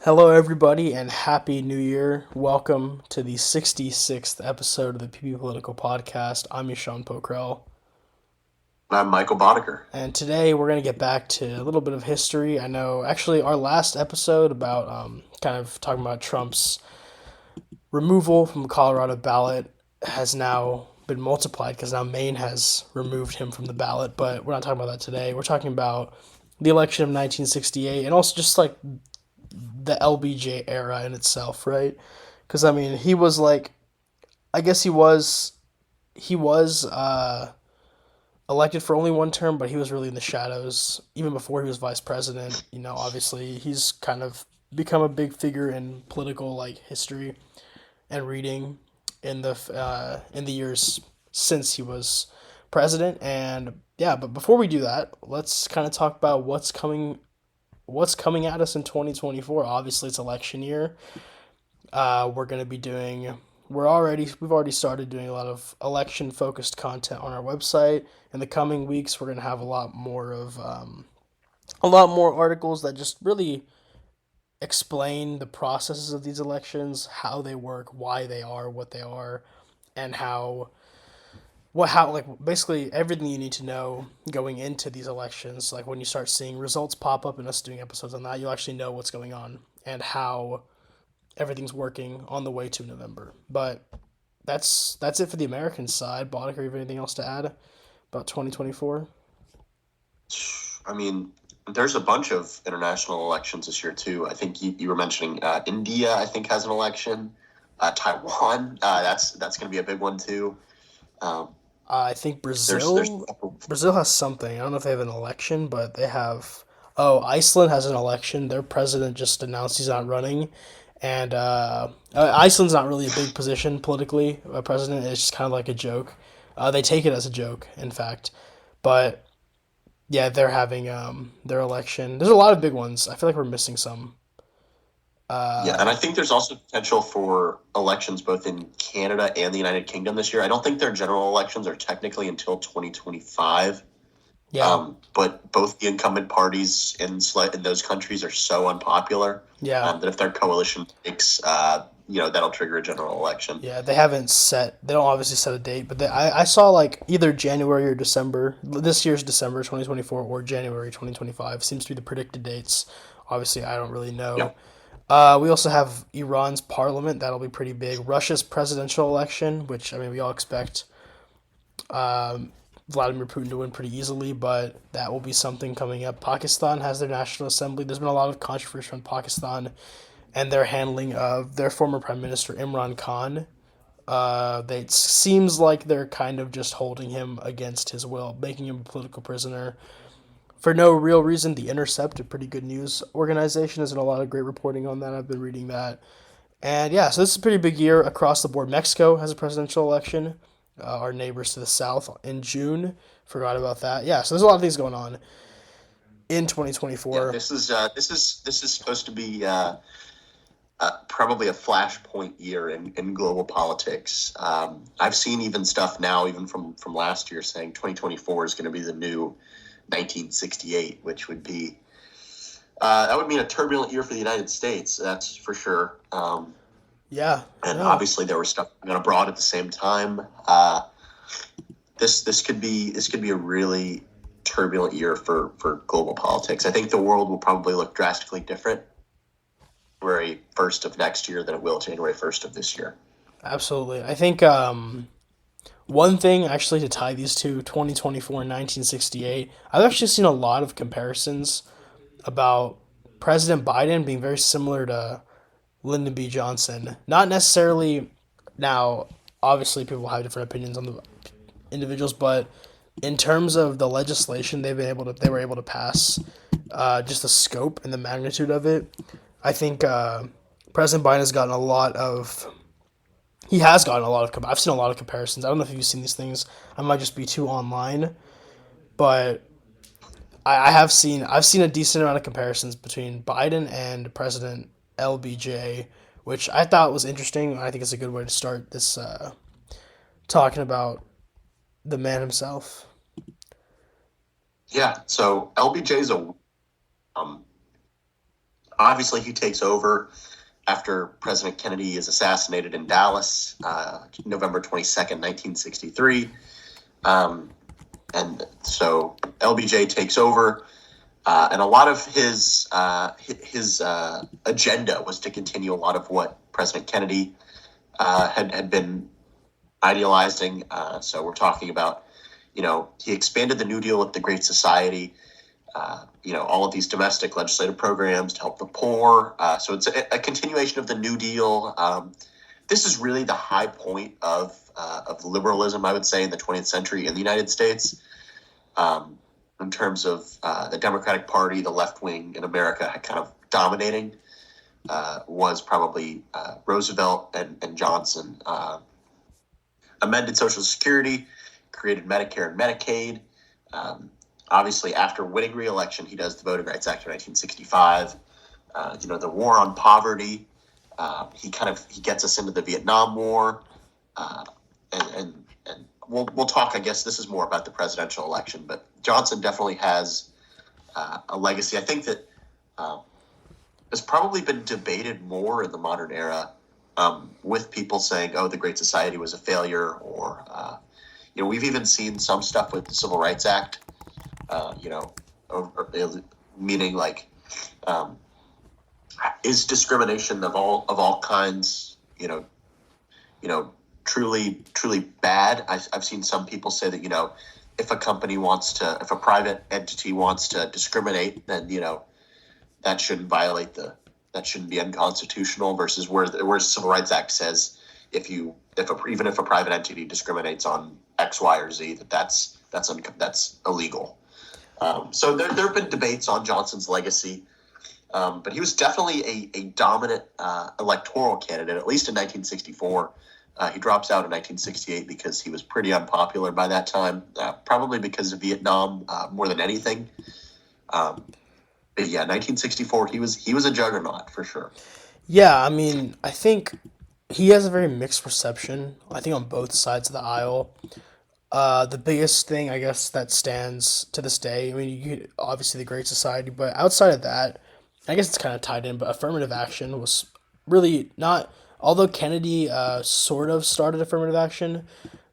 Hello, everybody, and Happy New Year. Welcome to the 66th episode of the PP Political Podcast. I'm Eshan Pokhrel, I'm Michael Bodeker. and today we're going to get back to a little bit of history. I know, actually, our last episode about kind of talking about Trump's removal from the Colorado ballot has now been multiplied because now Maine has removed him from the ballot, but we're not talking about that today. We're talking about the election of 1968 and also just like the LBJ era in itself, right? Because I mean, he was like, I guess he was elected for only one term, but he was really in the shadows even before he was vice president. You know, obviously he's kind of become a big figure in political like history and reading in the years since he was president. And yeah, but before we do that, let's kind of talk about what's coming at us in 2024. Obviously, it's election year. We're going to be doing. We've already started doing a lot of election focused content on our website. In the coming weeks, we're going to have a lot more articles that just really explain the processes of these elections, how they work, why they are what they are, and how like basically everything you need to know going into these elections. Like when you start seeing results pop up and us doing episodes on that, you'll actually know what's going on and how everything's working on the way to November. But that's it for the American side. Botic, you have anything else to add about 2024? I mean, there's a bunch of international elections this year too. I think you were mentioning India. I think has an election. Taiwan. That's going to be a big one too. Um, I think there's a Brazil couple. Brazil has something. I don't know if they have an election, but they have. Oh, Iceland has an election. Their president just announced he's not running, and Iceland's not really a big position politically. A president is just kind of like a joke. They take it as a joke, in fact. But yeah, they're having their election. There's a lot of big ones. I feel like we're missing some. Yeah, and I think there's also potential for elections both in Canada and the United Kingdom this year. I don't think their general elections are technically until 2025. Yeah, But both the incumbent parties in those countries are so unpopular yeah. that if their coalition makes, that'll trigger a general election. Yeah, they haven't set. They don't obviously set a date, but I saw like either January or December. This year's December 2024 or January 2025 seems to be the predicted dates. Obviously, I don't really Yeah. know. We also have Iran's parliament. That'll be pretty big. Russia's presidential election, which I mean we all expect Vladimir Putin to win pretty easily, but that will be something coming up. Pakistan has their national assembly. There's been a lot of controversy on Pakistan and their handling of their former prime minister Imran Khan. It seems like they're kind of just holding him against his will, making him a political prisoner for no real reason. The Intercept, a pretty good news organization, has done a lot of great reporting on that. I've been reading that. And yeah, so this is a pretty big year across the board. Mexico has a presidential election. Our neighbors to the south in June. Forgot about that. Yeah, so there's a lot of things going on in Yeah, 2024. this is supposed to be probably a flashpoint year in global politics. I've seen even stuff now, even from last year, saying 2024 is going to be the new 1968, which would be that would mean a turbulent year for the United States. That's for sure. Yeah, And no, obviously, there was stuff going abroad at the same time. This could be a really turbulent year for global politics. I think the world will probably look drastically different January 1st of next year than it will January 1st of this year. absolutely. I think one thing actually to tie these two, 2024 and 1968, I've actually seen a lot of comparisons about President Biden being very similar to Lyndon B. Johnson. Not necessarily now, obviously, people have different opinions on the individuals, but in terms of the legislation they were able to pass, just the scope and the magnitude of it, I think President Biden has gotten a lot of. He has gotten a lot of. I've seen a lot of comparisons. I don't know if you've seen these things. I might just be too online, but I've seen a decent amount of comparisons between Biden and President LBJ, which I thought was interesting. I think it's a good way to start this talking about the man himself. Yeah. So LBJ is um, Obviously, he takes over after President Kennedy is assassinated in Dallas, November 22nd, 1963. Um, and so LBJ takes over, and a lot of his agenda was to continue a lot of what President Kennedy had been idealizing. So we're talking about, he expanded the New Deal with the Great Society. All of these domestic legislative programs to help the poor. So it's a continuation of the New Deal. This is really the high point of liberalism, I would say, in the 20th century in the United States. In terms of the Democratic Party, the left wing in America kind of dominating, was probably Roosevelt and Johnson. Amended Social Security, created Medicare and Medicaid. Obviously, after winning re-election, he does the Voting Rights Act of 1965. The war on poverty. He gets us into the Vietnam War, and we'll talk. I guess this is more about the presidential election, but Johnson definitely has a legacy. I think that has probably been debated more in the modern era, with people saying, "Oh, the Great Society was a failure," or we've even seen some stuff with the Civil Rights Act. Meaning like, is discrimination of all kinds, truly bad? I've seen some people say that if a private entity wants to discriminate, then that shouldn't that shouldn't be unconstitutional. Versus where the Civil Rights Act says even if a private entity discriminates on X, Y, or Z, that's illegal. So there have been debates on Johnson's legacy, but he was definitely a dominant electoral candidate, at least in 1964. He drops out in 1968 because he was pretty unpopular by that time, probably because of Vietnam more than anything. But yeah, 1964, he was a juggernaut for sure. Yeah, I mean, I think he has a very mixed reception. I think on both sides of the aisle. The biggest thing, I guess, that stands to this day, I mean, obviously the Great Society, but outside of that, I guess it's kind of tied in, but affirmative action was really not, although Kennedy sort of started affirmative action,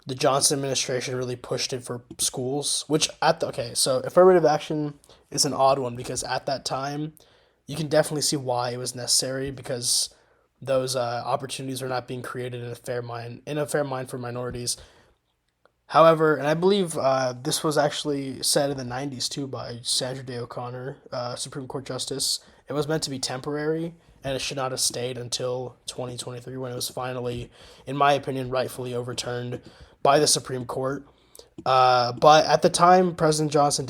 the Johnson administration really pushed it for schools, which okay, so affirmative action is an odd one because at that time, you can definitely see why it was necessary because those opportunities were not being created in a fair mind for minorities. However, and I believe this was actually said in the 90s too by Sandra Day O'Connor, Supreme Court Justice. It was meant to be temporary and it should not have stayed until 2023 when it was finally, in my opinion, rightfully overturned by the Supreme Court. But at the time, President Johnson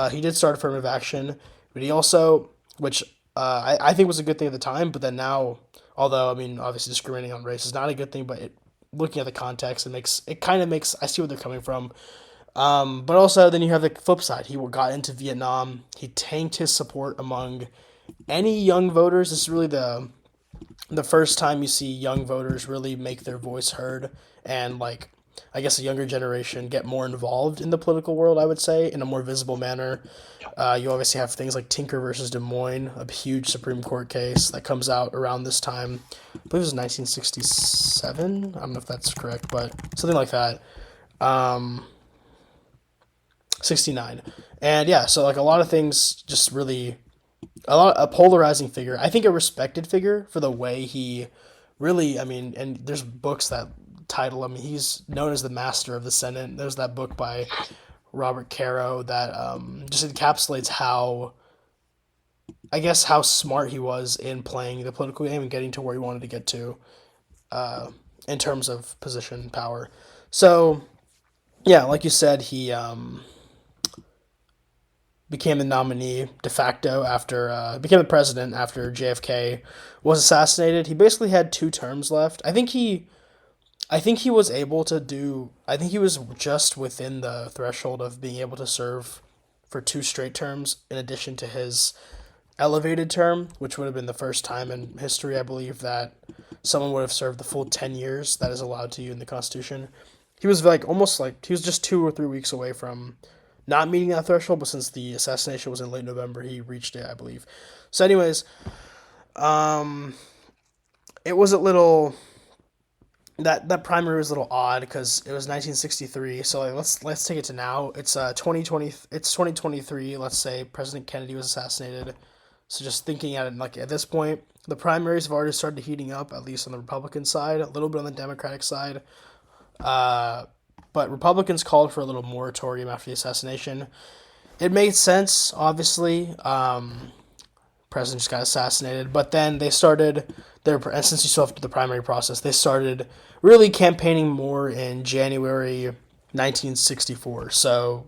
he did start affirmative action, but he also, which I think was a good thing at the time, but then now, although, I mean, obviously discriminating on race is not a good thing, but looking at the context, it kind of makes I see where they're coming from. But also, then you have the flip side. He got into Vietnam. He tanked his support among any young voters. This is really the first time you see young voters really make their voice heard, and like I guess a younger generation get more involved in the political world. I would say in a more visible manner. You obviously have things like Tinker versus Des Moines, a huge Supreme Court case that comes out around this time. I believe it was 1967. I don't know if that's correct, but something like that. 69. And yeah, so like a lot of things just really a polarizing figure. I think a respected figure for the way he really, I mean, and there's books that title him. He's known as the master of the Senate. There's that book by Robert Caro that just encapsulates how smart he was in playing the political game and getting to where he wanted to get to in terms of position and power. So, yeah, like you said, he became the nominee de facto became the president after JFK was assassinated. He basically had 2 terms left. I think he was able to do. I think he was just within the threshold of being able to serve for 2 straight terms, in addition to his elevated term, which would have been the first time in history, I believe, that someone would have served the full 10 years that is allowed to you in the Constitution. He was he was just 2 or 3 weeks away from not meeting that threshold, but since the assassination was in late November, he reached it, I believe. So, anyways, Um, it was a little that primary was a little odd because it was 1963. So like, let's take it to now. It's 2020. It's 2023. Let's say President Kennedy was assassinated. So just thinking at it like at this point, the primaries have already started heating up, at least on the Republican side, a little bit on the Democratic side. Uh, but Republicans called for a little moratorium after the assassination. It made sense, obviously. President just got assassinated, but then they started and since you still have the primary process, they started really campaigning more in January 1964. So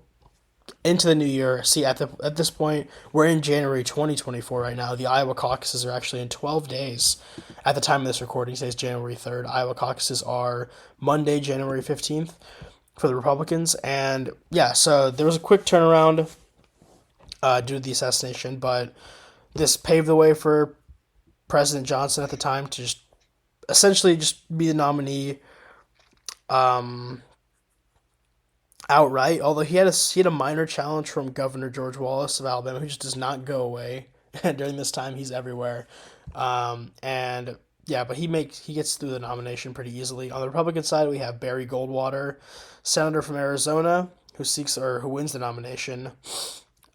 into the new year. See, at this point, we're in January 2024 right now. The Iowa caucuses are actually in 12 days. At the time of this recording, today's January 3rd. Iowa caucuses are Monday, January 15th for the Republicans. And yeah, so there was a quick turnaround due to the assassination, but this paved the way for President Johnson at the time to just essentially just be the nominee um, outright. Although he had a minor challenge from Governor George Wallace of Alabama, who just does not go away. And during this time, he's everywhere. And yeah, but he gets through the nomination pretty easily. On the Republican side, we have Barry Goldwater, senator from Arizona, who wins the nomination,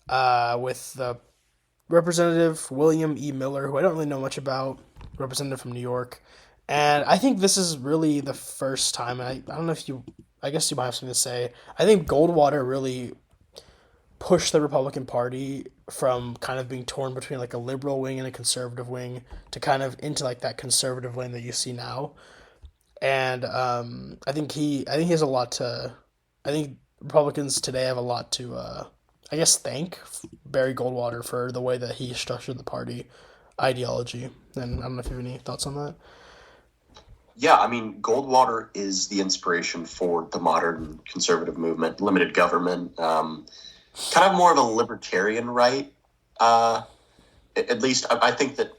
with the Representative William E. Miller, who I don't really know much about, representative from New York. And I think this is really the first time, and I don't know if I guess you might have something to say. I think Goldwater really pushed the Republican Party from kind of being torn between like a liberal wing and a conservative wing to kind of into like that conservative lane that you see now. And I think he has a lot to. I think Republicans today have a lot to. I guess thank Barry Goldwater for the way that he structured the party ideology. And I don't know if you have any thoughts on that. Yeah, I mean, Goldwater is the inspiration for the modern conservative movement, limited government, kind of more of a libertarian right. Uh, at least I think that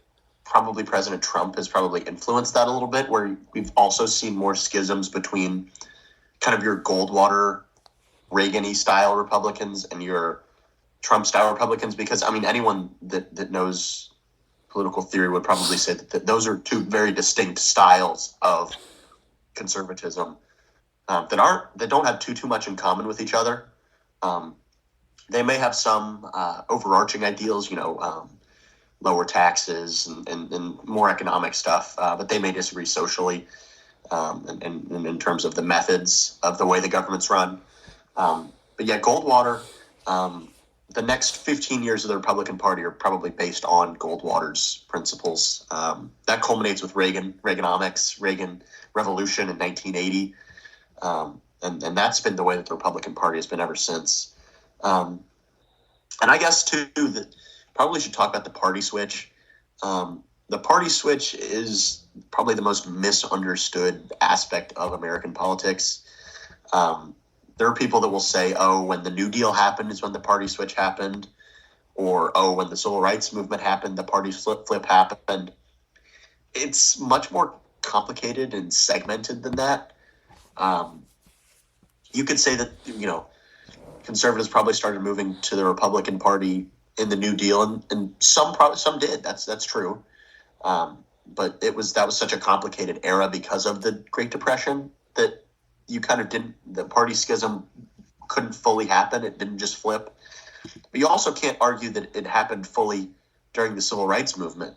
probably President Trump has probably influenced that a little bit, where we've also seen more schisms between kind of your Goldwater, Reagan-y style Republicans and your Trump style Republicans, because I mean, anyone that knows political theory would probably say that those are two very distinct styles of conservatism that don't have too much in common with each other. Um, they may have some overarching ideals, lower taxes and more economic stuff, but they may disagree socially, and in terms of the methods of the way the government's run. But yeah, Goldwater, the next 15 years of the Republican Party are probably based on Goldwater's principles. That culminates with Reaganomics, Reagan Revolution in 1980. And that's been the way that the Republican Party has been ever since. And I guess, too, that probably should talk about the party switch. The party switch is probably the most misunderstood aspect of American politics. There are people that will say, oh, when the New Deal happened is when the party switch happened. Or, oh, when the civil rights movement happened, the party flip happened. It's much more complicated and segmented than that. You could say that, conservatives probably started moving to the Republican Party in the New Deal, and some did. That's true. But that was such a complicated era because of the Great Depression that you kind of the party schism couldn't fully happen. It didn't just flip. But you also can't argue that it happened fully during the civil rights movement.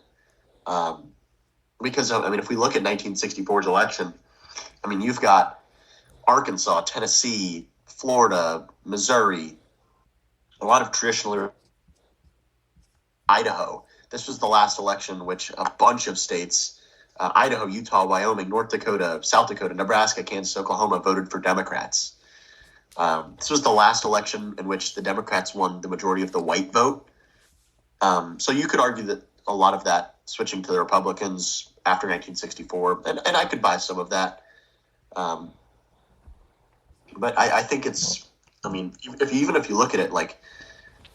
Because, I mean, if we look at 1964's election, I mean, you've got Arkansas, Tennessee, Florida, Missouri, a lot of traditional Idaho. This was the last election in which a bunch of states, Idaho, Utah, Wyoming, North Dakota, South Dakota, Nebraska, Kansas, Oklahoma, voted for Democrats. This was the last election in which the Democrats won the majority of the white vote. So you could argue that a lot of that switching to the Republicans after 1964, and I could buy some of that. But I think if you look at it, like,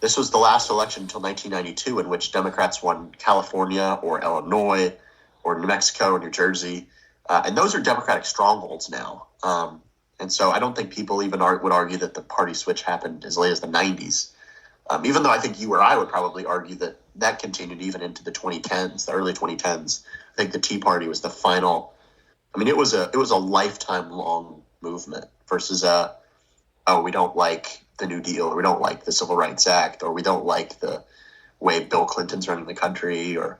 this was the last election until 1992 in which Democrats won California or Illinois or New Mexico or New Jersey. And those are Democratic strongholds now. And so I don't think people even would argue that the party switch happened as late as the 90s. Even though I think you or I would probably argue that that continued even into the 2010s, the early 2010s. I think the Tea Party was the final. I mean, it was a lifetime long movement versus oh, we don't like the New Deal, or we don't like the Civil Rights Act, or we don't like the way Bill Clinton's running the country, or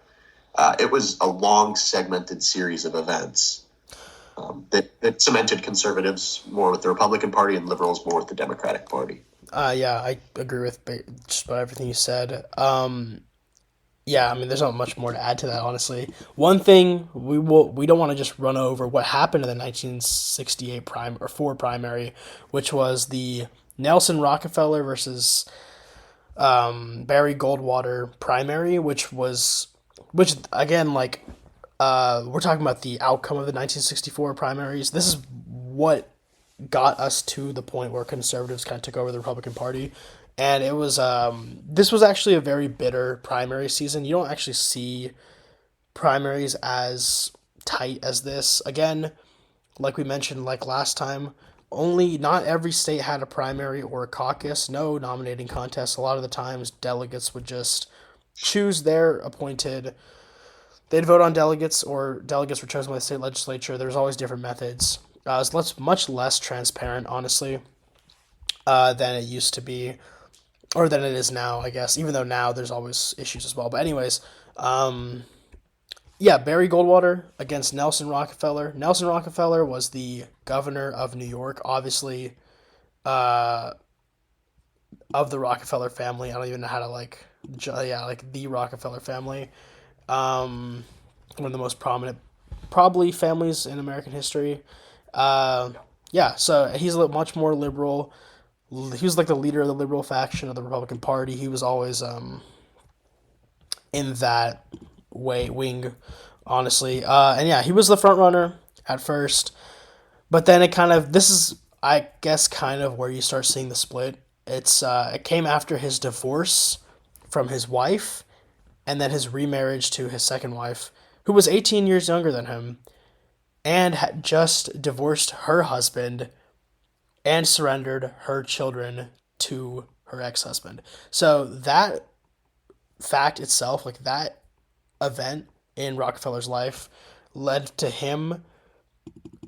it was a long segmented series of events that cemented conservatives more with the Republican Party and liberals more with the Democratic Party. Yeah, I agree with just about everything you said. Yeah, I mean, there's not much more to add to that, honestly. One thing we don't want to just run over what happened in the 1968 four primary, which was the Nelson Rockefeller versus Barry Goldwater primary, which again, like, we're talking about the outcome of the 1964 primaries. This is what got us to the point where conservatives kind of took over the Republican Party. And this was actually a very bitter primary season. You don't actually see primaries as tight as this. Again, like we mentioned, like last time, only not every state had a primary or a caucus, no nominating contest. A lot of the times, delegates would just choose their appointed. They'd vote on delegates, or delegates were chosen by the state legislature. There's always different methods. It's much less transparent, honestly, than it used to be, or than it is now, I guess. Even though now there's always issues as well. But anyways, yeah, Barry Goldwater against Nelson Rockefeller. Nelson Rockefeller was the governor of New York, obviously, uh, of the Rockefeller family. I don't even know how to yeah, like the Rockefeller family. Um, One of the most prominent, probably, families in American history. Uh, yeah, so he's much more liberal. He was like the leader of the liberal faction of the Republican Party. He was always in that wing, honestly. And yeah, he was the front runner at first, but then this is, I guess, kind of where you start seeing the split. It came after his divorce from his wife, and then his remarriage to his second wife, who was 18 years younger than him, and had just divorced her husband and surrendered her children to her ex-husband. So that fact itself, like that event in Rockefeller's life, led to him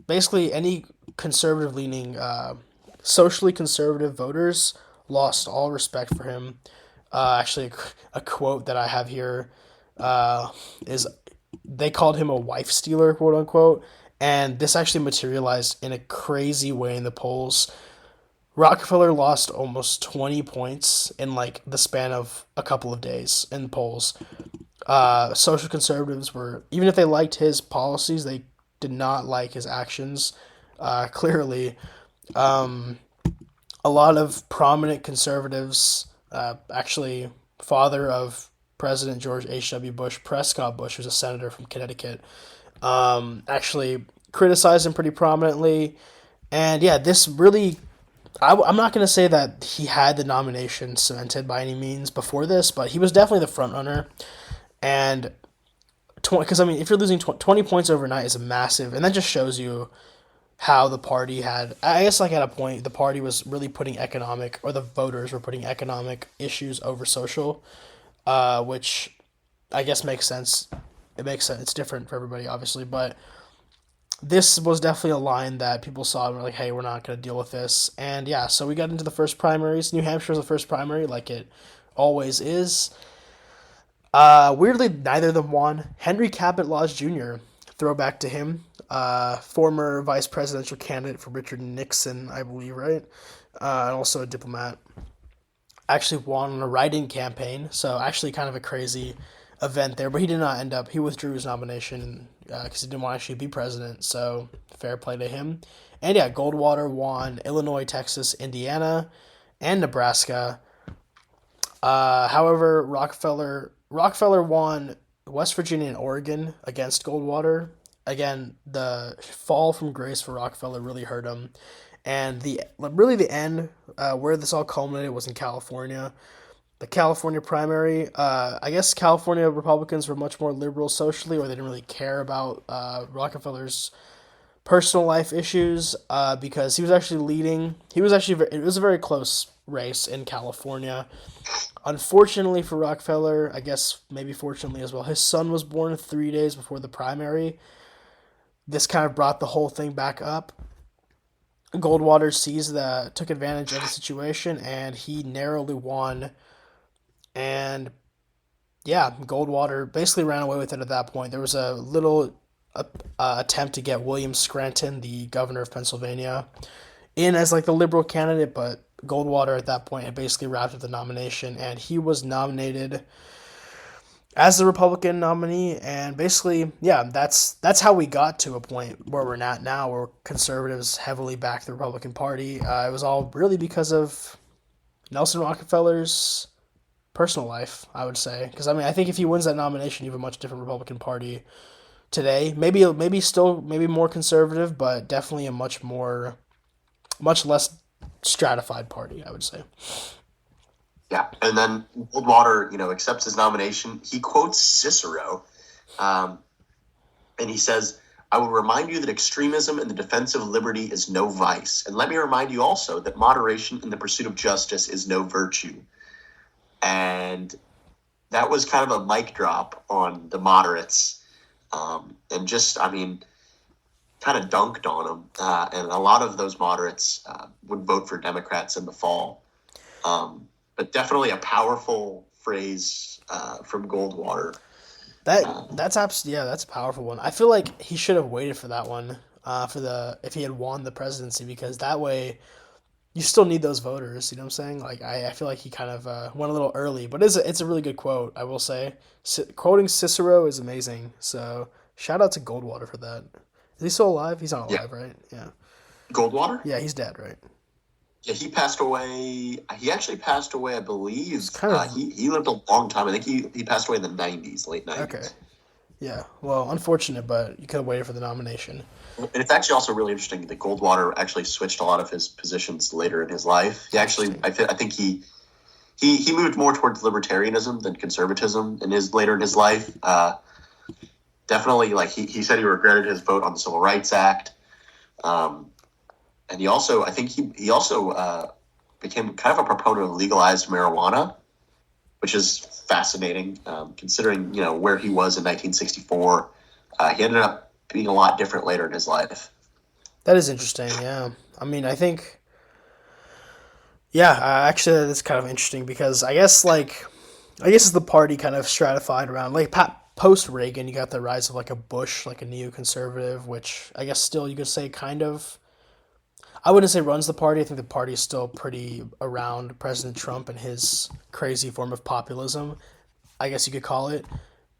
basically any conservative leaning, socially conservative voters lost all respect for him. Actually, a quote that I have here is they called him a wife stealer, quote unquote. And this actually materialized in a crazy way in the polls. Rockefeller lost almost 20 points in like the span of a couple of days in polls. Social conservatives were, even if they liked his policies, they did not like his actions. Clearly, a lot of prominent conservatives, actually, father of President George H.W. Bush, Prescott Bush, who's a senator from Connecticut, actually criticized him pretty prominently. And yeah, this really, I'm not going to say that he had the nomination cemented by any means before this, but he was definitely the front runner. And because I mean, if you're losing 20 points overnight is a massive, and that just shows you how the party had. I guess like at a point, the party was really putting economic, or the voters were putting economic issues over social, which I guess makes sense. It makes sense. It's different for everybody, obviously, but this was definitely a line that people saw and were like, "Hey, we're not going to deal with this." And yeah, so we got into the first primaries. New Hampshire was the first primary, like it always is. Weirdly, neither of them won. Henry Cabot Lodge Jr., throwback to him, former vice presidential candidate for Richard Nixon, I believe, right? And also a diplomat, actually won on a write-in campaign. So actually, kind of a crazy event there. But he did not end up. He withdrew his nomination because he didn't want to actually be president. So fair play to him. And yeah, Goldwater won Illinois, Texas, Indiana, and Nebraska. However, Rockefeller won West Virginia and Oregon against Goldwater. Again, the fall from grace for Rockefeller really hurt him, and the end where this all culminated was in California. The California primary. I guess California Republicans were much more liberal socially, or they didn't really care about Rockefeller's personal life issues because he was actually leading. It was a very close race in California. Unfortunately for Rockefeller, I guess maybe fortunately as well, his son was born 3 days before the primary. This kind of brought the whole thing back up. Goldwater took advantage of the situation, and he narrowly won. And yeah, Goldwater basically ran away with it at that point. There was a little attempt to get William Scranton, the governor of Pennsylvania, in as like the liberal candidate, but Goldwater at that point had basically wrapped up the nomination, and he was nominated as the Republican nominee. And basically, yeah, that's how we got to a point where we're at now, where conservatives heavily back the Republican Party. It was all really because of Nelson Rockefeller's personal life, I would say, because I mean, I think if he wins that nomination, you have a much different Republican Party today. Maybe more conservative, but definitely a much less stratified party, I would say. Yeah, and then Goldwater, accepts his nomination. He quotes Cicero, um, and he says, "I will remind you that extremism in the defense of liberty is no vice, and let me remind you also that moderation in the pursuit of justice is no virtue." And that was kind of a mic drop on the moderates, and just, I mean, kind of dunked on them. And a lot of those moderates would vote for Democrats in the fall. But definitely a powerful phrase from Goldwater. That's a powerful one. I feel like he should have waited for that one, if he had won the presidency, because that way you still need those voters. You know what I'm saying? Like I feel like he kind of went a little early, but it's a really good quote. I will say, quoting Cicero is amazing. So shout out to Goldwater for that. Is he still alive? He's not Yeah, alive, right? Yeah. Goldwater. Yeah, he's dead, right? Yeah, he passed away. He actually passed away, I It's believe. kind of He lived a long time. I think he passed away in the '90s, late okay. '90s. Yeah. Well, unfortunate, but you could have waited for the nomination. And it's actually also really interesting that Goldwater actually switched a lot of his positions later in his life. He actually, Interesting. I think he moved more towards libertarianism than conservatism later in his life. Definitely, like he said, he regretted his vote on the Civil Rights Act, um, and I think he also became kind of a proponent of legalized marijuana, which is fascinating, considering where he was in 1964. He ended up being a lot different later in his life. That is interesting. Yeah. I mean, I think yeah. Actually, that's kind of interesting because I guess as the party kind of stratified around like post Reagan, you got the rise of like a Bush, like a neoconservative, which I guess still you could say kind of. I wouldn't say runs the party. I think the party is still pretty around President Trump and his crazy form of populism, I guess you could call it.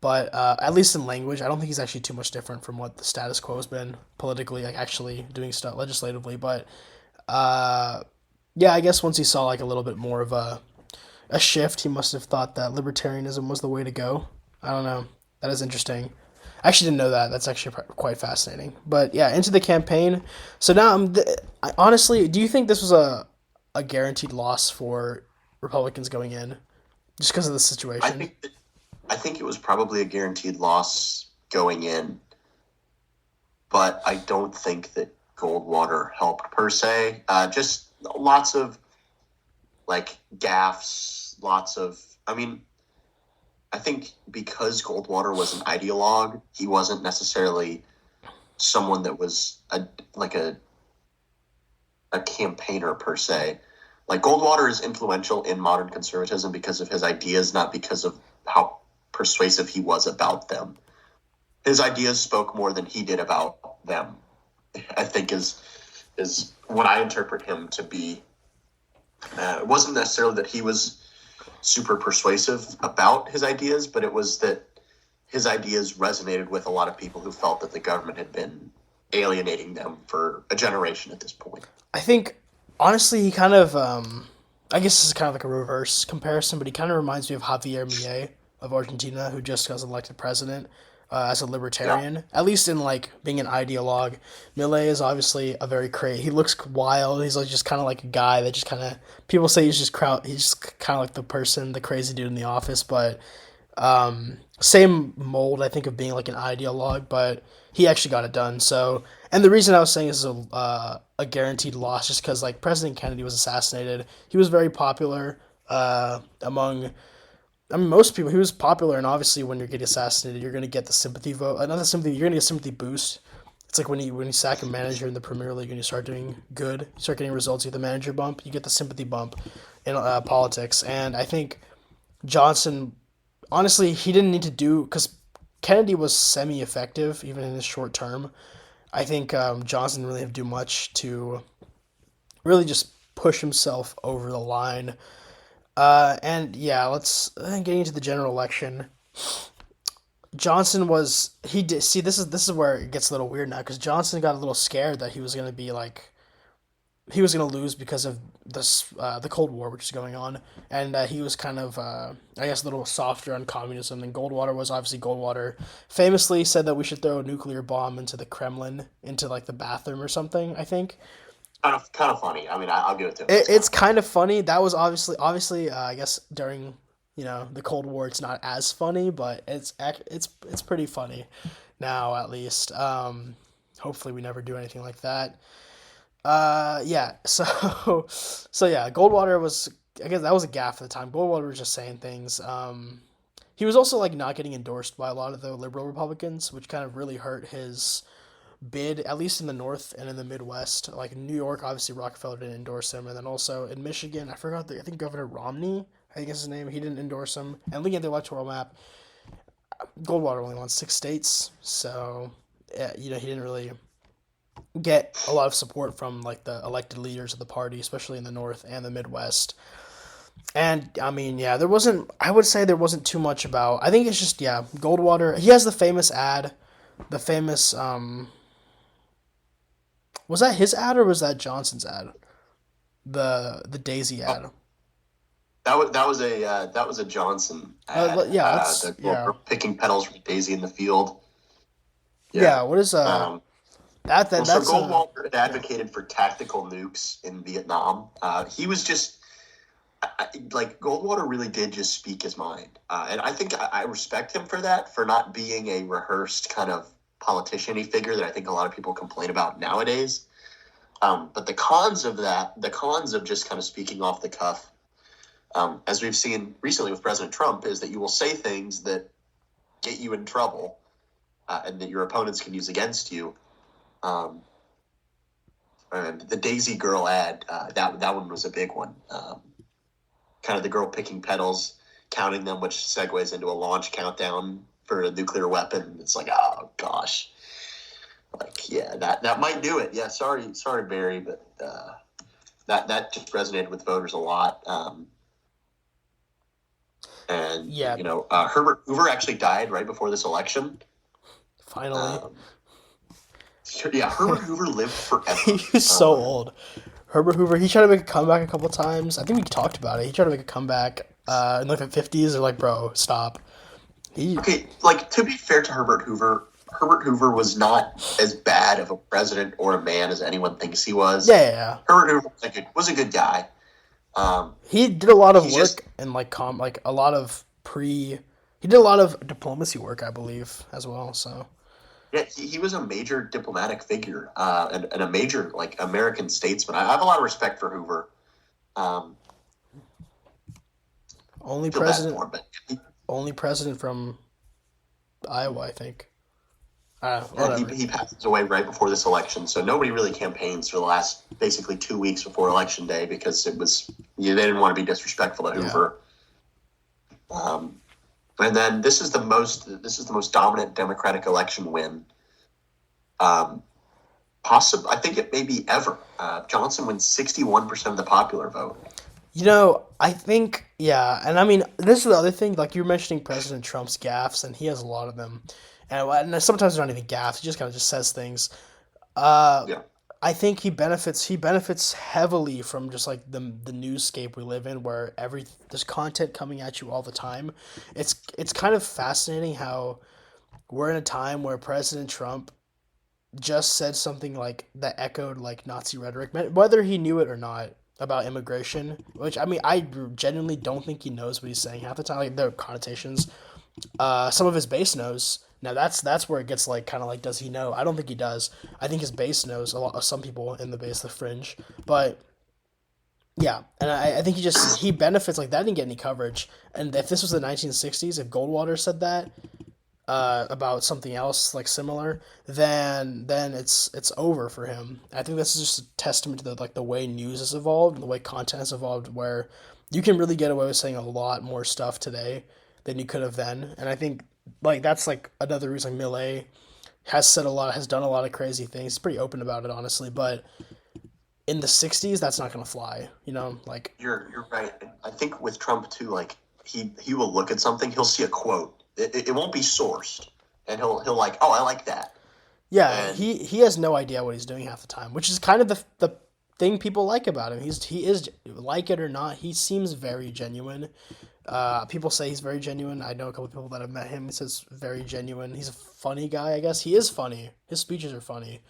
But at least in language, I don't think he's actually too much different from what the status quo has been politically, like actually doing stuff legislatively. But uh, yeah, I guess once he saw like a little bit more of a shift, he must have thought that libertarianism was the way to go. I don't know. That is interesting. I actually didn't know that. That's actually quite fascinating. But yeah, into the campaign. So now, honestly, do you think this was a guaranteed loss for Republicans going in, just because of the I situation? think I think it was probably a guaranteed loss going in, but I don't think that Goldwater helped per se. Just lots of like gaffes, lots of. I mean, I think because Goldwater was an ideologue, he wasn't necessarily someone that was like a campaigner per se. Like Goldwater is influential in modern conservatism because of his ideas, not because of how persuasive he was about them. His ideas spoke more than he did about them. I think is what I interpret him to be. It wasn't necessarily that he was super persuasive about his ideas, but it was that his ideas resonated with a lot of people who felt that the government had been alienating them for a generation at this point. I think honestly, he kind of. I guess this is kind of like a reverse comparison, but he kind of reminds me of Javier Milei of Argentina, who just got elected president as a Yeah. libertarian. At least in like being an ideologue, Milei is obviously a very crazy. He looks wild. He's like just kind of like a guy that just kind of people say he's just crowd. He's just kind of like the person, the crazy dude in the office, but same mold, I think, of being like an ideologue, but he actually got it done. So, and the reason I was saying this is a guaranteed loss, just because like President Kennedy was assassinated. He was very popular. among. I mean, most people. He was popular, and obviously, when you're getting assassinated, you're going to get the sympathy vote. Another sympathy. You're going to get sympathy boost. It's like when you sack a manager in the Premier League and you start doing good, you start getting results. You get the manager bump. You get the sympathy bump in politics, and I think Johnson, honestly, he didn't need to do because Kennedy was semi-effective even in his short term. I think Johnson didn't really have to do much to really just push himself over the line. And yeah, let's getting into the general election. Johnson was he did see this is where it gets a little weird now because Johnson got a little scared that he was gonna be like he was going to lose because of this the Cold War, which is going on, and he was kind of I guess a little softer on communism than Goldwater was. Obviously, Goldwater famously said that we should throw a nuclear bomb into the Kremlin, into like the bathroom or something. I think Kind of funny. I mean, I'll give it to him. it, That's kind it's of funny. kind of funny. That was obviously I guess during the Cold War, it's not as funny, but it's pretty funny now at least. Hopefully, we never do anything like that. Yeah. So yeah, Goldwater was. I guess that was a gaffe at the time. Goldwater was just saying things. He was also like not getting endorsed by a lot of the liberal Republicans, which kind of really hurt his bid, at least in the North and in the Midwest. Like in New York, obviously Rockefeller didn't endorse him, and then also in Michigan, I think Governor Romney, I think is his name, he didn't endorse him. And looking at the electoral map, Goldwater only won 6 states, so yeah, he didn't really get a lot of support from like the elected leaders of the party, especially in the North and the Midwest. And I mean, yeah, there wasn't. I would say there wasn't too much about. I think it's just yeah, Goldwater. He has the famous ad, the famous. Was that his ad or was that Johnson's ad? The Daisy Oh, ad. that was a Johnson ad. Yeah, let's The yeah girl picking petals from Daisy in the field. Yeah. yeah. What is Um, well, so that's Goldwater had yeah. advocated for tactical nukes in Vietnam. He was just like Goldwater really did just speak his mind, and I think I respect him for that, for not being a rehearsed kind of politician-y figure that I think a lot of people complain about nowadays. But the cons of that, the cons of just kind of speaking off the cuff, as we've seen recently with President Trump, is that you will say things that get you in trouble, and that your opponents can use against you. Um, and the Daisy Girl ad, that one was a big one. Kind of the girl picking petals, counting them, which segues into a launch countdown for a nuclear weapon. It's like, oh gosh, like yeah, that might do it. Yeah, sorry, Barry, but that just resonated with voters a lot. And Yeah, Herbert Hoover actually died right before this election. finally. Um, yeah, Herbert Hoover lived forever. He was so old. Herbert Hoover. He tried to make a comeback a couple times. I think we talked about it. He tried to make a comeback in like the 50s. They're like, bro, stop. He Okay, like to be fair to Herbert Hoover was not as bad of a president or a man as anyone thinks he was. yeah, yeah, yeah. Herbert Hoover was a good guy. Um, He did a lot of he's just work and like a lot of pre. He did a lot of diplomacy work, I believe, as well. So yeah, he was a major diplomatic figure, and a major like American statesman. I have a lot of respect for Hoover. Um, only feel bad president, for him, but only president from Iowa, I think. and he, Whatever. he passes away right before this election, so nobody really campaigns for the last basically 2 weeks before election day because it was they didn't want to be disrespectful to Yeah. Hoover. Um, and then this is the most dominant Democratic election win. Um, possible, I think it may be ever. Johnson wins 61% of the popular vote. I think yeah, and I mean this is the other thing. Like you were mentioning President Trump's gaffes, and he has a lot of them, and sometimes they're not even gaffes. He just kind of just says things. Uh, Yeah, I think he benefits heavily from just like the newscape we live in, where there's content coming at you all the time. It's kind of fascinating how we're in a time where President Trump just said something like that echoed like Nazi rhetoric, whether he knew it or not, about immigration. Which I mean, I genuinely don't think he knows what he's saying half the time. Like the connotations. Some of his base knows. Now that's where it gets like kind of like, does he know? I don't think he does. I think his base knows a lot of some people in the base, the fringe, but Yeah, and I think he benefits like that didn't get any coverage. And if this was the 1960s, if Goldwater said that about something else like similar, then it's over for him. I think this is just a testament to the way news has evolved, the way content has evolved, where you can really get away with saying a lot more stuff today than you could have then. And I think like that's like another reason like Millet has done a lot of crazy things. He's pretty open about it, honestly, but in the 60s that's not going to fly, like You're right. I think with Trump too, like he will look at something, he'll see a quote. It won't be sourced, and he'll like, oh, I like that, yeah, and he has no idea what he's doing half the time, which is kind of the thing people like about him. He is, like it or not, he seems very genuine. People say he's very genuine. I know a couple of people that have met him. He says very genuine. He's a funny guy, I guess. He is funny. His speeches are funny.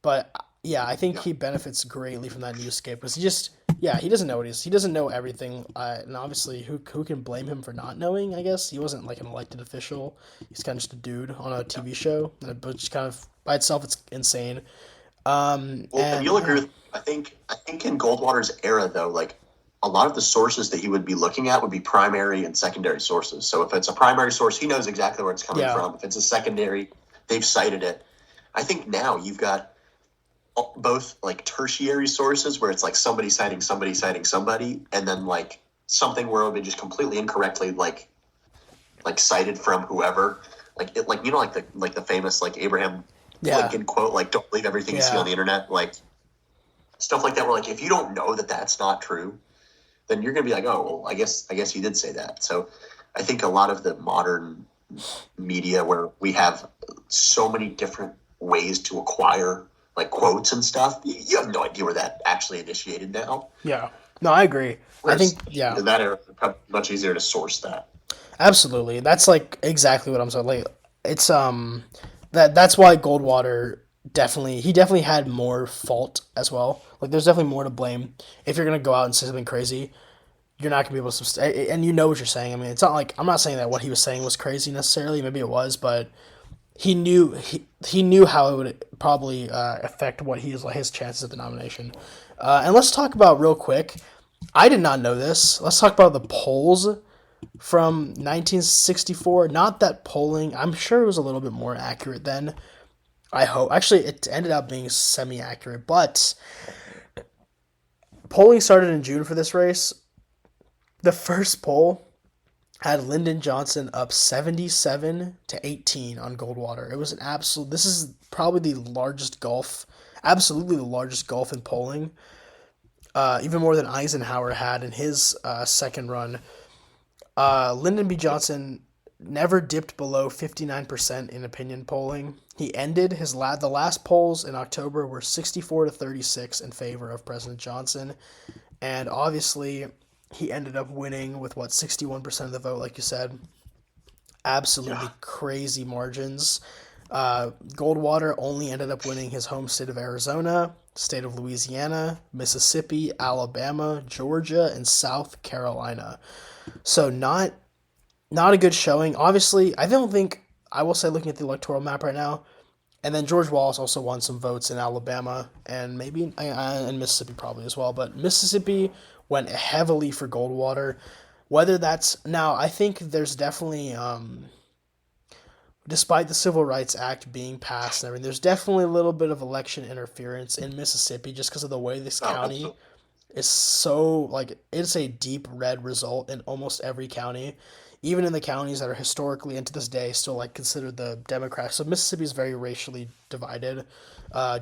But yeah, I think yeah, he benefits greatly from that newscape because he doesn't know he doesn't know everything. And obviously, who can blame him for not knowing? I guess he wasn't like an elected official. He's kind of just a dude on a TV show, but just kind of by itself, it's insane. well, and And you'll agree yeah, with. I think in Goldwater's era though, like a lot of the sources that he would be looking at would be primary and secondary sources. So if it's a primary source, he knows exactly where it's coming yeah, from. If it's a secondary, they've cited it. I think now you've got both like tertiary sources where it's like somebody citing somebody, and then like something where it would be just completely incorrectly like cited from whoever. Like it, like like the famous like Abraham yeah, Lincoln quote, like don't believe everything you see on yeah. the internet, like stuff like that. Where like if you don't know that that's not true, then you're gonna be like, oh, well, I guess he did say that. So I think a lot of the modern media where we have so many different ways to acquire like quotes and stuff, you have no idea where that actually initiated now. Yeah. No, I agree. I Whereas think yeah, in that era, it's probably much easier to source that. absolutely. That's like exactly what I'm saying. Like it's that's why Goldwater definitely had more fault as well. Like there's definitely more to blame if you're gonna go out and say something crazy. You're not gonna be able to, and you know what you're saying. I mean, it's not like I'm not saying that what he was saying was crazy necessarily. Maybe it was, but he knew how it would probably affect what his chances of the nomination. And let's talk about real quick. I did not know this. Let's talk about the polls from 1964. Not that polling. I'm sure it was a little bit more accurate then. I hope. Actually, it ended up being semi-accurate, but polling started in June for this race. The first poll had Lyndon Johnson up 77-18 on Goldwater. It was an absolute. This is probably the largest gulf, absolutely the largest gulf in polling, even more than Eisenhower had in his second run. Lyndon B. Johnson never dipped below 59% in opinion polling. He ended the last polls in October were 64-36 in favor of President Johnson, and obviously he ended up winning with what 61% of the vote, like you said. Yeah, Absolutely crazy margins. Goldwater only ended up winning his home state of Arizona, state of Louisiana, Mississippi, Alabama, Georgia, and South Carolina. So not a good showing. Obviously, I don't think I will say looking at the electoral map right now. And then George Wallace also won some votes in Alabama and maybe in Mississippi probably as well. But Mississippi went heavily for Goldwater. Whether that's now, I think there's definitely, despite the Civil Rights Act being passed and everything, there's definitely a little bit of election interference in Mississippi just because of the way this no, county absolutely. is so like it's a deep red result in almost every county, even in the counties that are historically and to this day still like considered the Democrats. So Mississippi is very racially divided,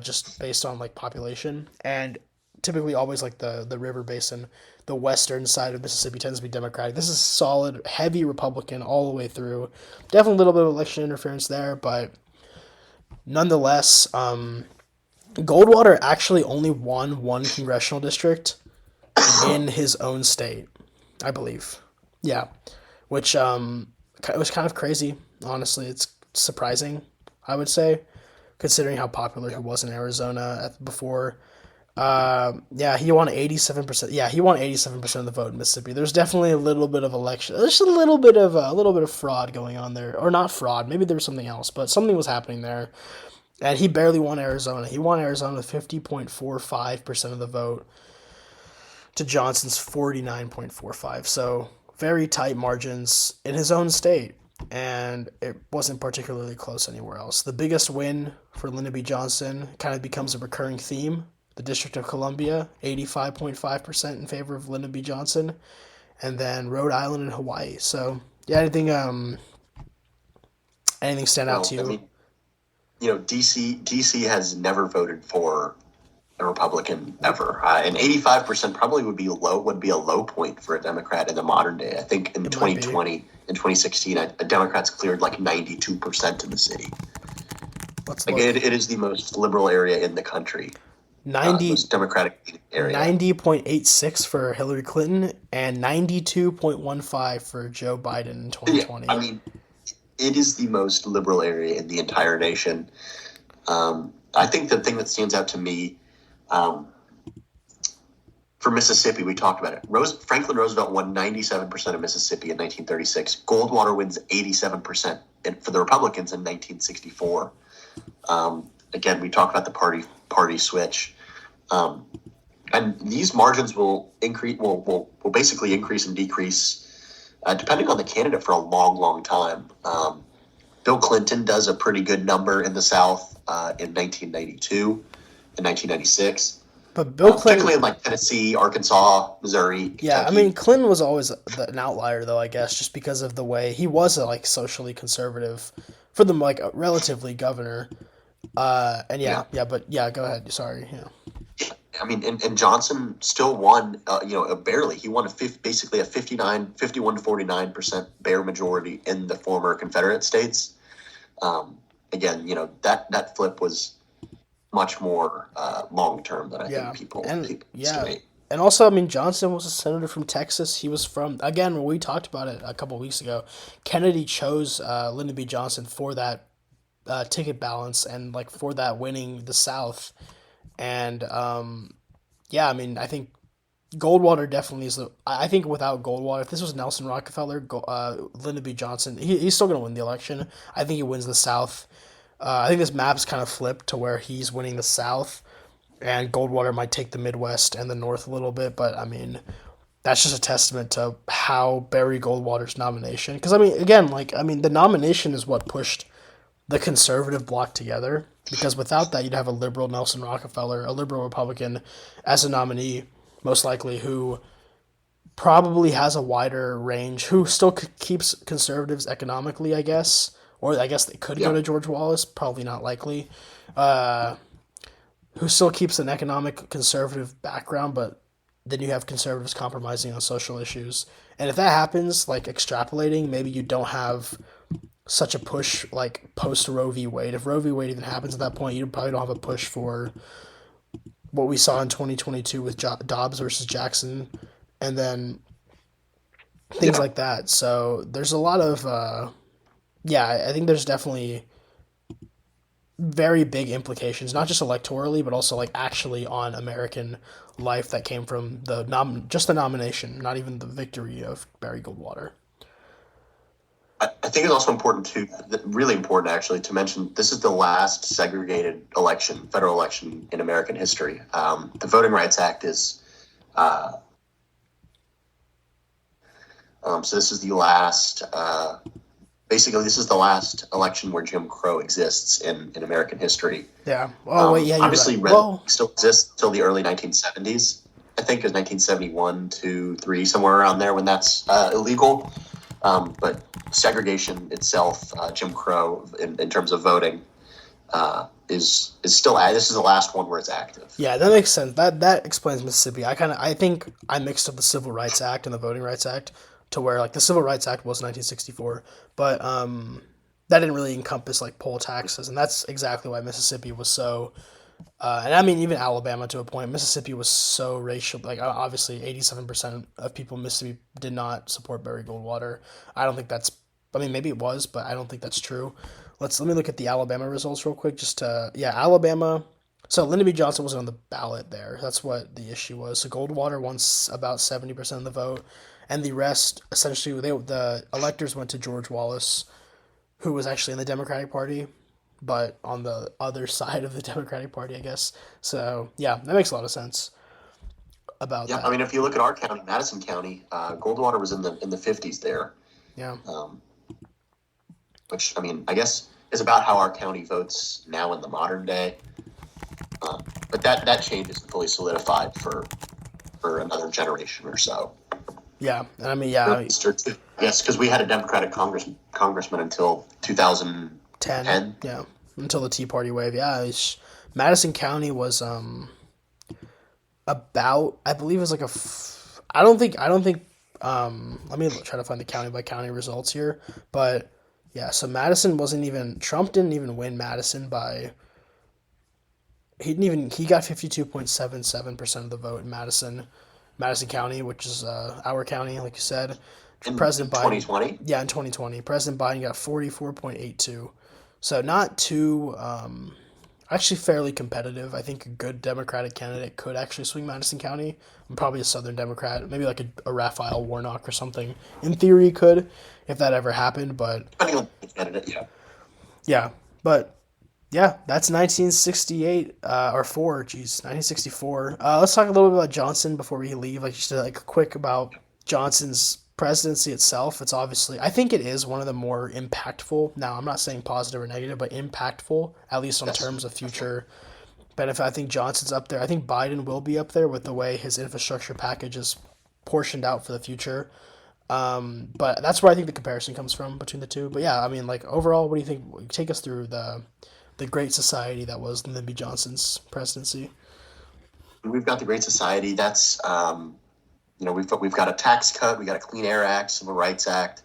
just based on like population, and typically always like the river basin, the western side of Mississippi tends to be Democratic. This is solid, heavy Republican all the way through. Definitely a little bit of election interference there, but nonetheless, Goldwater actually only won one congressional district in his own state, I believe. Yeah, which it was kind of crazy. Honestly, it's surprising. I would say, considering how popular he Yeah. was in Arizona before. Yeah, he won 87%. Yeah, he won 87% of the vote in Mississippi. There's definitely a little bit of election. There's a little bit of fraud going on there, or not fraud. Maybe there was something else, but something was happening there. And he barely won Arizona. He won Arizona with 50.45% of the vote to Johnson's 49.45. So very tight margins in his own state, and it wasn't particularly close anywhere else. The biggest win for Lyndon B. Johnson kind of becomes a recurring theme. The District of Columbia, 85.5% in favor of Lyndon B. Johnson, and then Rhode Island and Hawaii. So yeah, anything stand out Well, to I you? mean, DC has never voted for a Republican ever, and 85% probably would be a low point for a Democrat in the modern day. I think in It might be. 2020 and 2016, Democrats cleared like 92% of the city. Let's Like look. it is the most liberal area in the country, Ninety most Democratic area. 90.86 for Hillary Clinton and 92.15 for Joe Biden in Yeah, I 2020. mean, it is the most liberal area in the entire nation. I think the thing that stands out to me um, for Mississippi, we talked about it. Franklin Roosevelt won 97% of Mississippi in 1936. Goldwater wins 87% for the Republicans in 1964. Again, we talked about the party switch. Um, and these margins will increase will basically increase and decrease depending on the candidate for a long time. Bill Clinton does a pretty good number in the South in 1992 and 1996, But Bill particularly Clinton, in like Tennessee, Arkansas, Missouri, yeah, I mean Kentucky. Clinton was always an outlier though, I guess, just because of the way he was a like socially conservative for the like a relatively governor. And Yeah, but yeah, go ahead. Sorry. Yeah. I mean, and Johnson still won, barely. He won basically a 51 to 49% bare majority in the former Confederate states. Again, that flip was much more long term than I think Yeah. people Yeah. estimate. And also, I mean, Johnson was a senator from Texas. He was from, again, when we talked about it a couple weeks ago, Kennedy chose Lyndon B. Johnson for that ticket balance and like for that winning the South. And yeah, I mean, I think Goldwater definitely is the. I think without Goldwater, if this was Nelson Rockefeller, Lyndon B. Johnson, he's still going to win the election. I think he wins the South. I think this map's kind of flipped to where he's winning the South, and Goldwater might take the Midwest and the North a little bit. But I mean, that's just a testament to how Barry Goldwater's nomination. Because I mean, again, like I mean, the nomination is what pushed the conservative bloc together. Because without that, you'd have a liberal Nelson Rockefeller, a liberal Republican, as a nominee, most likely, who probably has a wider range, who still keeps conservatives economically, I guess. Or I guess they could go Yeah, to George Wallace, probably not likely. Uh, who still keeps an economic conservative background, but then you have conservatives compromising on social issues. And if that happens, like extrapolating, maybe you don't have such a push like post Roe v. Wade. If Roe v. Wade even happens at that point, you probably don't have a push for what we saw in 2022 with Dobbs versus Jackson, and then things yeah. like that. So there's a lot of yeah. I think there's definitely very big implications, not just electorally, but also like actually on American life that came from just the nomination, not even the victory of Barry Goldwater. I think it's also important really important actually, to mention this is the last segregated federal election in American history. The Voting Rights Act is uh, so this is the last. Basically, this is the last election where Jim Crow exists in American history. Yeah. Oh wait, yeah, you're right. Obviously, red Well, still exists until the early 1970s. I think it was 1971, 2, 3, somewhere around there when that's illegal. But segregation itself, Jim Crow, in terms of voting, is still. This is the last one where it's active. yeah, that makes sense. That explains Mississippi. I think I mixed up the Civil Rights Act and the Voting Rights Act to where like the Civil Rights Act was 1964, but that didn't really encompass like poll taxes, and that's exactly why Mississippi was so. And I mean, even Alabama to a point, Mississippi was so racial. Like obviously, 87% of people in Mississippi did not support Barry Goldwater. I don't think that's. I mean, maybe it was, but I don't think that's true. Let me look at the Alabama results real quick. Just to yeah, Alabama. So Lyndon B. Johnson wasn't on the ballot there. That's what the issue was. So Goldwater won about 70% of the vote, and the rest essentially the electors went to George Wallace, who was actually in the Democratic Party, but on the other side of the Democratic Party, I guess. So yeah, that makes a lot of sense. about Yeah, I that. mean, if you look at our county, Madison County, Goldwater was in the 50s there, Yeah. um, which I mean, I guess is about how our county votes now in the modern day. But that change isn't fully solidified for another generation or so. Yeah. And I mean, Or at yeah, least or two. Yes, because we had a Democratic congressman until 10. 2010. Yeah. Until the Tea Party wave. Yeah. Madison County was about, I believe it was like I don't think, let me try to find the county by county results here. But yeah, so Madison wasn't even, Trump didn't even win Madison by, he got 52.77% of the vote in Madison County, which is our county, like you said. In President Biden, 2020. yeah, in 2020, President Biden got 44.82. So not too, actually fairly competitive. I think a good Democratic candidate could actually swing Madison County. Probably a Southern Democrat, maybe like a Raphael Warnock or something. In theory, could if that ever happened. But Depending on the candidate, yeah. yeah, but yeah, that's 1968 or four. Geez, 1964. Let's talk a little bit about Johnson before we leave. Like just like quick about Johnson's presidency itself. It's obviously, I think it is one of the more impactful. Now, I'm not saying positive or negative, but impactful, at least on Yes, terms of definitely. future benefit. I think Johnson's up there. I think Biden will be up there with the way his infrastructure package is portioned out for the future. But that's where I think the comparison comes from between the two. But yeah, I mean, like overall, what do you think? Take us through the great society that was Lyndon B. Johnson's presidency. We've got the Great Society. That's we've got a tax cut, we got a Clean Air Act, Civil Rights Act.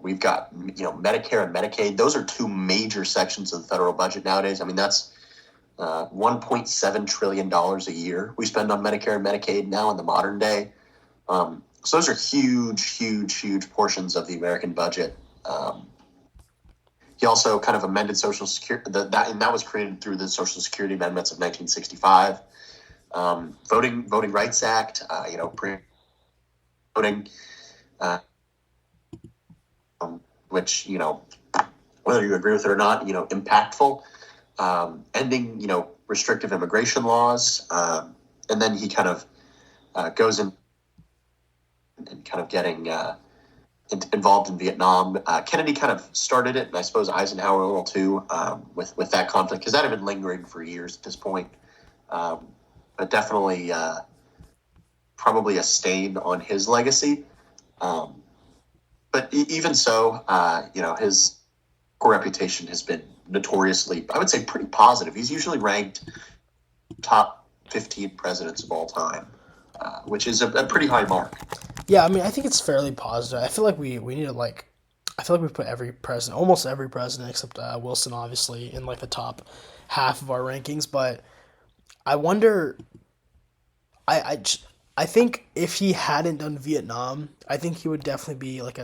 We've got Medicare and Medicaid. Those are two major sections of the federal budget nowadays. I mean, that's $1.7 trillion a year we spend on Medicare and Medicaid now in the modern day. So those are huge, huge, huge portions of the American budget. He also kind of amended Social Security, and that was created through the Social Security amendments of 1965. Voting Rights Act, voting, uh, which whether you agree with it or not, impactful. Ending restrictive immigration laws, and then he kind of goes in and kind of getting involved in Vietnam. Kennedy kind of started it, and I suppose Eisenhower a little too, with that conflict, because that had been lingering for years at this point. But definitely, probably a stain on his legacy. Um, but even so, his core reputation has been notoriously, I would say, pretty positive. He's usually ranked top 15 presidents of all time, which is a pretty high mark. Yeah, I mean, I think it's fairly positive. I feel like we need to like, I feel like we put every president, almost every president except Wilson, obviously, in like the top half of our rankings. But I wonder, I think if he hadn't done Vietnam, I think he would definitely be like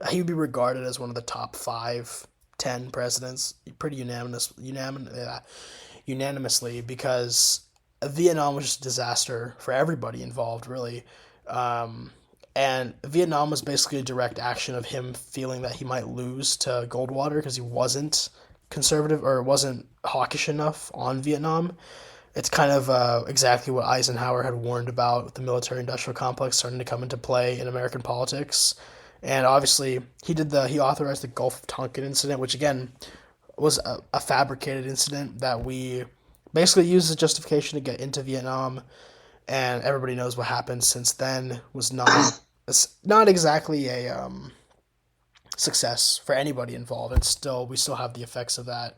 he would be regarded as one of the top 5, 10 presidents, pretty unanimously, because Vietnam was just a disaster for everybody involved, really. Um, and Vietnam was basically a direct action of him feeling that he might lose to Goldwater because he wasn't conservative or wasn't hawkish enough on Vietnam. It's kind of exactly what Eisenhower had warned about with the military-industrial complex starting to come into play in American politics. And obviously, he authorized the Gulf of Tonkin incident, which again was a fabricated incident that we basically used as justification to get into Vietnam. And everybody knows what happened since then was not exactly a success for anybody involved. And still, we still have the effects of that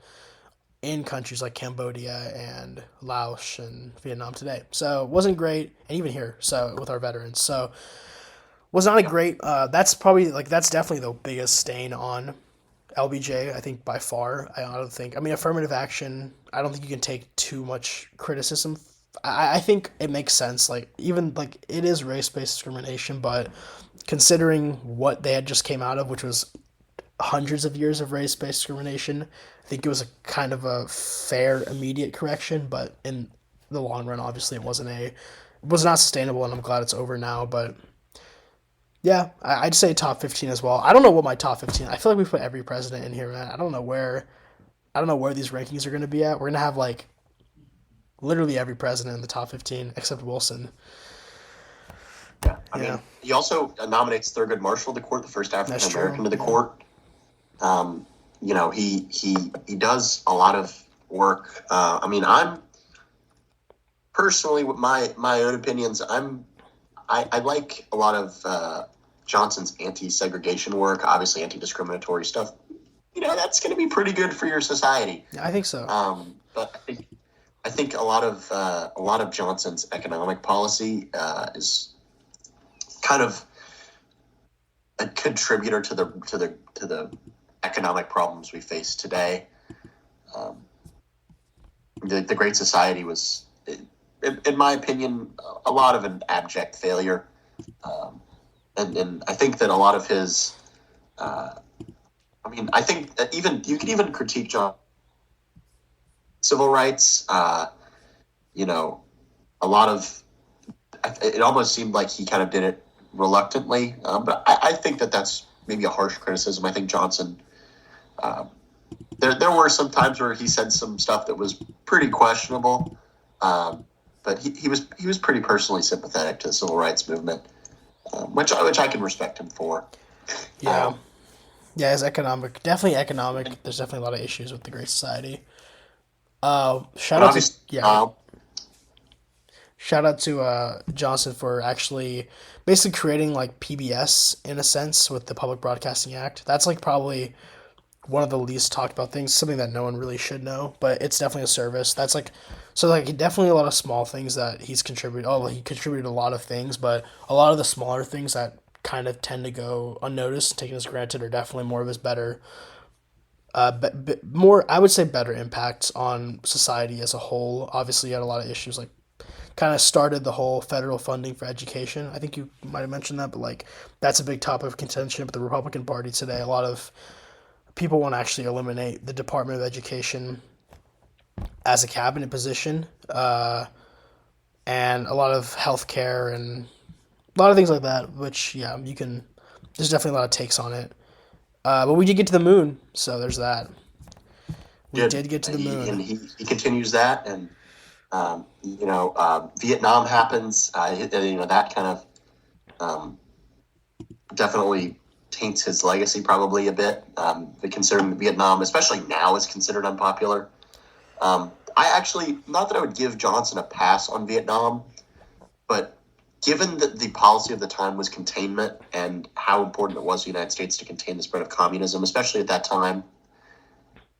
in countries like Cambodia and Laos and Vietnam today. So it wasn't great, and even here, so with our veterans. So was not a great. That's definitely the biggest stain on LBJ. I think by far. I don't think. I mean, affirmative action. I don't think you can take too much criticism. I think it makes sense. Like even like it is race based discrimination, but considering what they had just came out of, which was hundreds of years of race based discrimination, I think it was a kind of a fair immediate correction. But in the long run, obviously, it was not sustainable, and I'm glad it's over now. But yeah, I'd say top 15 as well. I don't know what my top 15. I feel like we put every president in here, man. I don't know where these rankings are going to be at. We're going to have like literally every president in the top 15 except Wilson. Yeah, I Yeah, mean, he also nominates Thurgood Marshall to the court, the first that's African true. American to the Yeah, court. You know, he does a lot of work. I mean, I'm personally, with my own opinions, I like a lot of Johnson's anti-segregation work, obviously anti-discriminatory stuff. You know, that's going to be pretty good for your society. yeah, I think so. But I think a lot of Johnson's economic policy is kind of a contributor to the economic problems we face today. Um, the Great Society was, in my opinion, a lot of an abject failure. Um, and I think that a lot of his, I mean, I think that even you can even critique John civil rights. You know, a lot of it almost seemed like he kind of did it reluctantly, but I think that that's maybe a harsh criticism. I think Johnson. Uh, there were some times where he said some stuff that was pretty questionable, but he was pretty personally sympathetic to the civil rights movement, which I can respect him for. Yeah, Um, yeah, it's economic, definitely economic. There's definitely a lot of issues with the Great Society. Shout and out to obviously, yeah, shout out to Johnson for actually basically creating like PBS in a sense with the Public Broadcasting Act. That's like probably one of the least talked about things, something that no one really should know, but it's definitely a service. That's like so like definitely a lot of small things that he's contributed. Oh, he contributed a lot of things, but a lot of the smaller things that kind of tend to go unnoticed and taken as granted are definitely more of his better more I would say better impacts on society as a whole. Obviously, he had a lot of issues like kind of started the whole federal funding for education. I think you might have mentioned that, but like that's a big topic of contention with the Republican Party today. A lot of people want to actually eliminate the Department of Education as a cabinet position, and a lot of healthcare and a lot of things like that. Which yeah, you can. There's definitely a lot of takes on it. But we did get to the moon, so there's that. We did did get to the he moon. and he continues that, and Vietnam happens. That kind of um, definitely taints his legacy probably a bit. Considering Vietnam, especially now, is considered unpopular. I actually, not that I would give Johnson a pass on Vietnam, but given that the policy of the time was containment and how important it was for the United States to contain the spread of communism, especially at that time,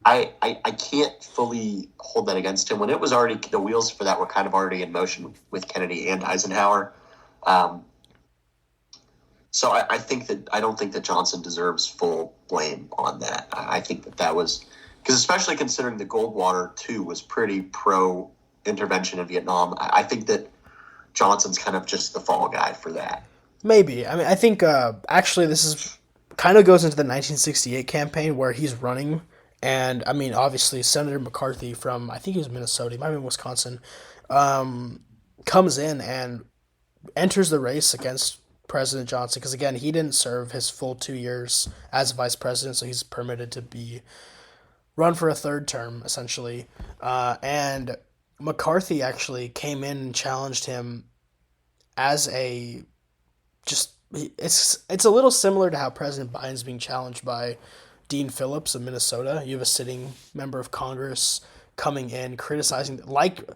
I can't fully hold that against him when it was already the wheels for that were kind of already in motion with Kennedy and Eisenhower. Um, so I think that I don't think that Johnson deserves full blame on that. I think that that was because especially considering the Goldwater too was pretty pro intervention in Vietnam. I think that Johnson's kind of just the fall guy for that. Maybe. I mean, I think actually this is kind of goes into the 1968 campaign where he's running, and I mean, obviously Senator McCarthy from I think he was Minnesota, he might have been Wisconsin, comes in and enters the race against President Johnson because again he didn't serve his full 2 years as vice president, so he's permitted to be run for a third term essentially, and McCarthy actually came in and challenged him as a just it's a little similar to how President Biden's being challenged by Dean Phillips of Minnesota. You have a sitting member of Congress coming in criticizing like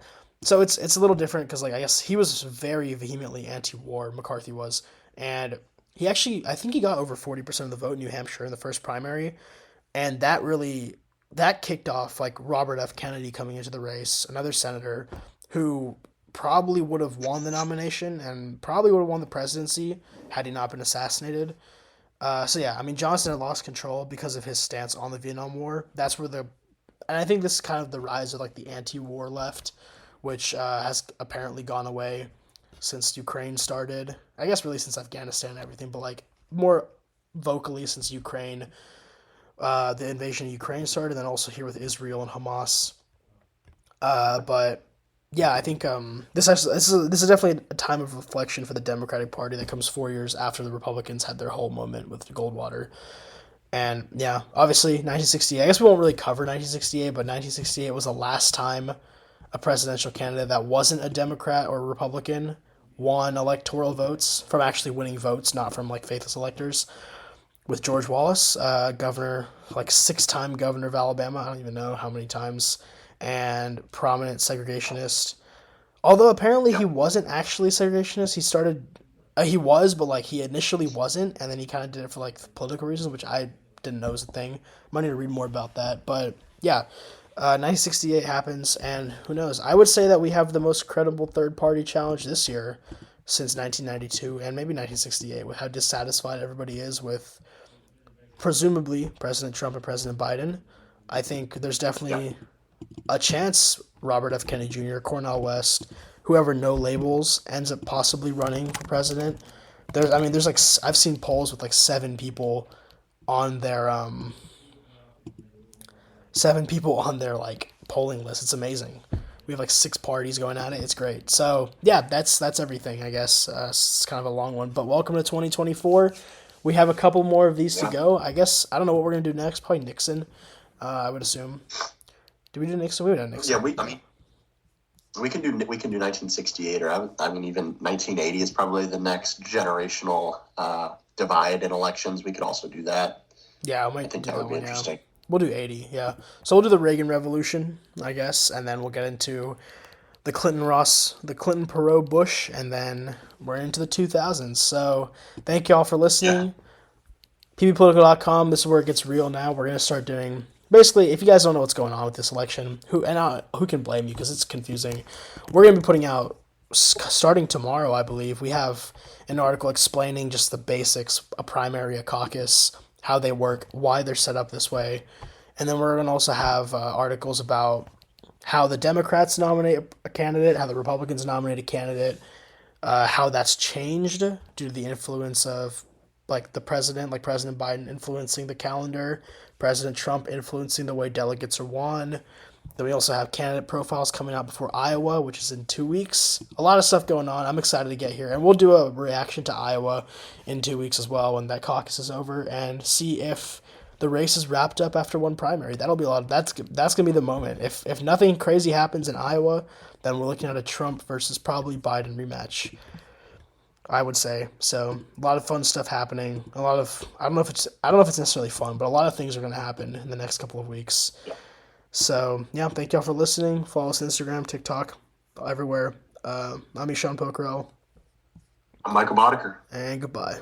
so it's a little different because like I guess he was very vehemently anti-war. McCarthy was, and he actually I think he got over 40% of the vote in New Hampshire in the first primary, and that really that kicked off like Robert F. Kennedy coming into the race, another senator who probably would have won the nomination and probably would have won the presidency had he not been assassinated. So yeah, I mean Johnson had lost control because of his stance on the Vietnam War. That's where the and I think this is kind of the rise of like the anti-war left, which has apparently gone away since Ukraine started. I guess really since Afghanistan and everything, but like more vocally since Ukraine, the invasion of Ukraine started, and then also here with Israel and Hamas. But yeah, I think this is definitely a time of reflection for the Democratic Party that comes 4 years after the Republicans had their whole moment with Goldwater. And yeah, obviously 1968. I guess we won't really cover 1968, but 1968 was the last time a presidential candidate that wasn't a Democrat or a Republican won electoral votes from actually winning votes, not from like faithless electors. With George Wallace, governor, like 6-time governor of Alabama. I don't even know how many times, and prominent segregationist. Although apparently he Yep. wasn't actually a segregationist. He started, he was, but like he initially wasn't, and then he kind of did it for like political reasons, which I didn't know was a thing. Might need to read more about that. But yeah, 1968 happens, and who knows? I would say that we have the most credible third party challenge this year since 1992 and maybe 1968, with how dissatisfied everybody is with presumably President Trump and President Biden. I think there's Yep. definitely a chance Robert F. Kennedy Jr., Cornel West, whoever no labels ends up possibly running for president. There's like I've seen polls with like on their um, 7 people on their like polling list. It's amazing. We have like 6 parties going at it. It's great. So yeah, that's everything. I guess it's kind of a long one, but welcome to 2024. We have a couple more of these to Yeah. go. I guess I don't know what we're gonna do next. Probably Nixon. I would assume. Did we do Nixon? We would have Yeah. Nixon. I mean, we can do 1968, or I mean even 1980 is probably the next generational divide in elections. We could also do that. Yeah, I I might think do that that would be one. Yeah, interesting. we'll do 80. Yeah, so we'll do the Reagan Revolution, I guess, and then we'll get into the Clinton Perot Bush, and then we're into the 2000s. So thank you all for Yeah. listening. pbpolitical.com. This is where it gets real now. We're gonna start doing basically. If you guys don't know what's going on with this election, who can blame you because it's confusing. We're gonna be putting out starting tomorrow, I believe. We have an article explaining just the basics: a primary, a caucus, how they work, why they're set up this way, and then we're gonna also have articles about how the Democrats nominate a candidate, how the Republicans nominate a candidate, how that's changed due to the influence of like the president, like President Biden influencing the calendar, President Trump influencing the way delegates are won. Then we also have candidate profiles coming out before Iowa, which is in 2 weeks. A lot of stuff going on. I'm excited to get here, and we'll do a reaction to Iowa in 2 weeks as well when that caucus is over, and see if the race is wrapped up after one primary. That'll be a lot. That's gonna be the moment. If nothing crazy happens in Iowa, then we're looking at a Trump versus probably Biden rematch. I would say so. A lot of fun stuff happening. A lot of I don't know if it's necessarily fun, but a lot of things are going to happen in the next couple of weeks. Yeah. So yeah, thank y'all for listening. Follow us on Instagram, TikTok, everywhere. I'm Eshan Pokhrel, I'm Michael Bodeker. and goodbye.